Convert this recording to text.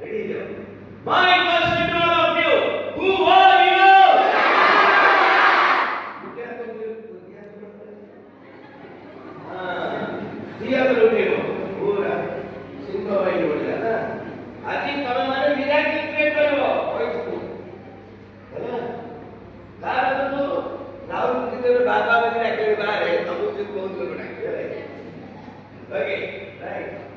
My question to all of you, who are you? Siapa lu? Pura. Simba bayi lu dah. Aji kamu mana bilang kita kalo? Kalau tu, Rahul kita bapa bagi nak kerja baik, kamu tu kau tu nak kerja. Okay, right.